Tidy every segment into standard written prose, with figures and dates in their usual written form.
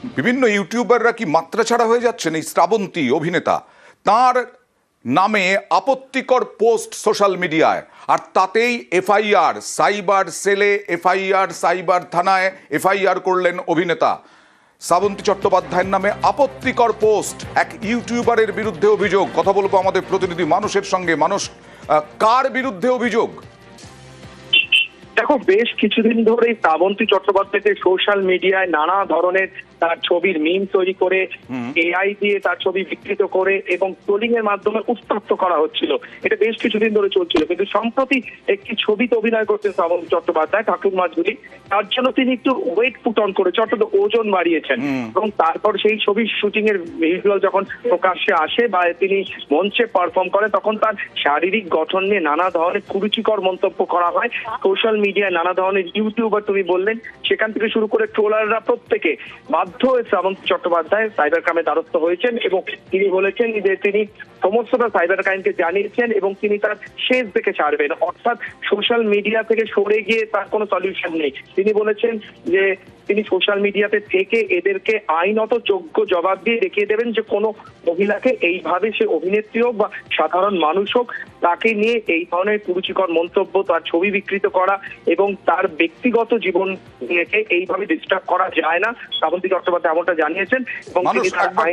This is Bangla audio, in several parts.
বিভিন্ন ইউটিউবাররা কি মাত্রাছাড়া হয়ে যাচ্ছেন? এই শ্রাবন্তী অভিনেতা, তার নামে আপত্তিকর পোস্ট সোশ্যাল মিডিয়ায়, আর তাতেই এফআইআর, সাইবার সেলে এফআইআর, সাইবার থানায় এফআইআর করলেন অভিনেতা। শ্রাবন্তী চট্টোপাধ্যায়ের নামে আপত্তিকর পোস্ট, এক ইউটিউবারের বিরুদ্ধে অভিযোগ। কথা বলবো আমাদের প্রতিনিধি মানুষের সঙ্গে। মানুষ, কার বিরুদ্ধে অভিযোগ? দেখো, বেশ কিছুদিন ধরে শ্রাবন্তী চট্টোপাধ্যায়কে সোশ্যাল মিডিয়ায় নানা ধরনের তার ছবির মিম তৈরি করে, এআই দিয়ে তার ছবি বিকৃত করে এবং ট্রোলিং এর মাধ্যমে উত্তপ্ত করা হচ্ছিল। এটা বেশ কিছুদিন ধরে চলছিল, কিন্তু সম্প্রতি একটি ছবিতে অভিনয় করছেন শ্রাবন্তী চট্টোপাধ্যায়, ঠাকুরমার ঝুলি। তার জন্য তিনি একটু ওয়েট পুট অন করে অর্থাৎ ওজন বাড়িয়েছেন, এবং তারপর সেই ছবির শুটিং এর ভিজুয়াল যখন প্রকাশ্যে আসে বা তিনি মঞ্চে পারফর্ম করে, তখন তার শারীরিক গঠন নিয়ে নানা ধরনের কুরুচিকর মন্তব্য করা হয়। সোশ্যাল মিডিয়ায় নানা ধরনের ইউটিউবার, তুমি বললেন, সেখান থেকে শুরু করে ট্রোলাররা প্রত্যেকে বাধ্য হয়ে শ্রাবন্তী চট্টোপাধ্যায় সাইবার ক্রাইমে দ্বারস্থ হয়েছেন, এবং তিনি বলেছেন যে তিনি সমস্তটা সাইবার ক্রাইমকে জানিয়েছেন এবং তিনি তার শেষ দেখে ছাড়বেন, অর্থাৎ সোশ্যাল মিডিয়া থেকে সরে গিয়ে তার কোনো সলিউশন নেই। তিনি বলেছেন যে তিনি সোশ্যাল মিডিয়াতে থেকে এদেরকে আইনত যোগ্য জবাব দিয়ে দেখিয়ে দেবেন যে কোনো মহিলাকে এইভাবে, সে অভিনেত্রী হোক বা সাধারণ মানুষ হোক, তাকে নিয়ে এই ধরনের কুরুচিকর মন্তব্য, তার ছবি বিকৃত করা এবং তার ব্যক্তিগত জীবন নিয়ে এইভাবে ডিস্টার্ব করা যায় না। শ্রাবন্তী চট্টোপাধ্যায় এমনটা জানিয়েছেন এবং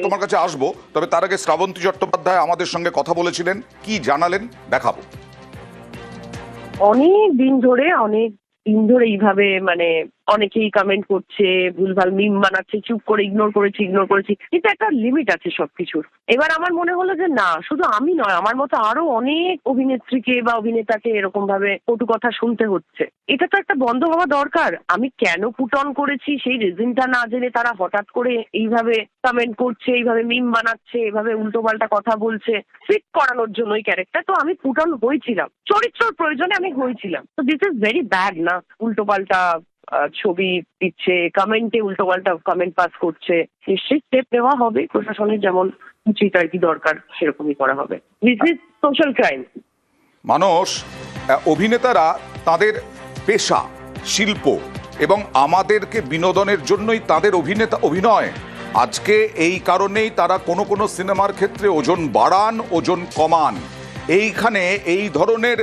তোমার কাছে আসবো, তবে তার আগে শ্রাবন্তী চট্টোপাধ্যায় আমাদের সঙ্গে কথা বলেছিলেন, কি জানালেন দেখাবো। অনেক দিন ধরে এইভাবে অনেকেই কমেন্ট করছে, ভুলভাল মিম বানাচ্ছে, চুপ করে ইগনোর করেছি, কিন্তু একটা লিমিট আছে সবকিছুর। এবার আমার মনে হলো যে না, শুধু আমি নয়, আমার মতো আরো অনেক অভিনেত্রীকে বা অভিনেতাকে এরকম ভাবে কটু কথা শুনতে হচ্ছে। এটা তো একটা বন্ধ হওয়া দরকার। আমি কেন পুট অন করেছি সেই রিজনটা না জেনে তারা হঠাৎ করে এইভাবে কমেন্ট করছে, এইভাবে মিম বানাচ্ছে, এইভাবে উল্টোপাল্টা কথা বলছে, ফিট করানোর জন্য ওই ক্যারেক্টার। তো আমি পুট অন হয়েছিলাম, চরিত্রের প্রয়োজনে আমি হয়েছিলাম। তো দিস ইজ ভেরি ব্যাড না? উল্টোপাল্টা ছবি দিচ্ছে, কমেন্টে উল্টোপাল্টা কমেন্ট পাস করছে। নিশ্চয়ই স্টেপ নেওয়া হবে, প্রশাসনের যেমন উচিত আর কি দরকার সেরকমই করা হবে। This is social crime. মানুষ, অভিনেতারা তাদের পেশা, শিল্প এবং আমাদেরকে বিনোদনের জন্যই তাদের অভিনয়। আজকে এই কারণেই তারা কোনো সিনেমার ক্ষেত্রে ওজন বাড়ান, ওজন কমান। এইখানে এই ধরনের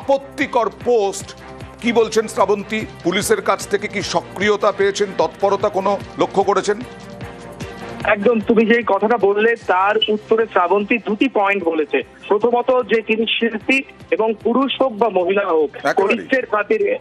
আপত্তিকর পোস্ট, কি বলছেন শ্রাবন্তী? পুলিশের কাছ থেকে কি সক্রিয়তা পেয়েছেন, তৎপরতা কোনো লক্ষ্য করেছেন? একদম, তুমি যে কথাটা বললে তার উত্তরে শ্রাবন্তী দুটি পয়েন্ট বলেছে। প্রথমত, যে তিনি শিল্পী এবং পুরুষ হোক বা মহিলা হোক, চরিত্রের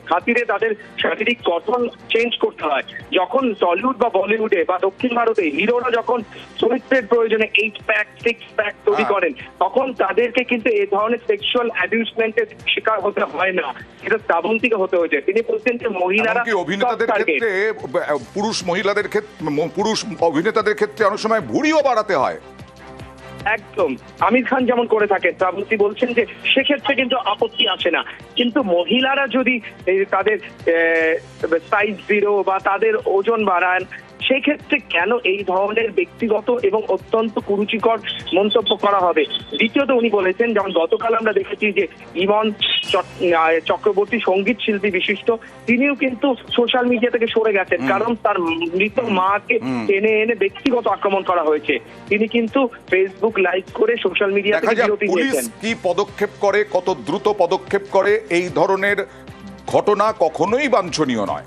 খাতিরে তাদের শারীরিক গঠন চেঞ্জ করতে হয়। যখন টলিউড বা বলিউডে বা দক্ষিণ ভারতে হিরোরা যখন চরিত্রের প্রয়োজনে 8 প্যাক 6 প্যাক তৈরি করেন, তখন তাদেরকে কিন্তু এই ধরনের সেক্সুয়াল অ্যাবিউসমেন্টের শিকার হতে হয় না। এটা শ্রাবন্তীকে হতে হয়েছে। তিনি বলছেন যে মহিলারা, অভিনেতাদের ক্ষেত্রে, পুরুষ অভিনেতাদের ক্ষেত্রে অনেক সময় ভুঁড়িও বাড়াতে হয়। একদম, আমির খান যেমন করে থাকে। শ্রাবন্তী বলছেন যে সেক্ষেত্রে কিন্তু আপত্তি আসে না, কিন্তু মহিলারা যদি তাদের সাইজ 0 বা তাদের ওজন বাড়ান, সেই ক্ষেত্রে কেন এই ধরনের ব্যক্তিগত এবং অত্যন্ত কুরুচিকর মন্তব্য করা হবে? দ্বিতীয়ত, উনি বলেছেন, যেমন গতকাল আমরা দেখেছি যে ইমন চক্রবর্তী, সঙ্গীত শিল্পী বিশিষ্ট, তিনিও কিন্তু সোশ্যাল মিডিয়া থেকে সরে গেছেন, কারণ তার মৃত মাকে টেনে এনে ব্যক্তিগত আক্রমণ করা হয়েছে। তিনি কিন্তু ফেসবুক লাইভ করে সোশ্যাল মিডিয়া থেকে বিরতি নিয়েছেন। কি পদক্ষেপ করে, কত দ্রুত পদক্ষেপ করে, এই ধরনের ঘটনা কখনোই বাঞ্ছনীয় নয়।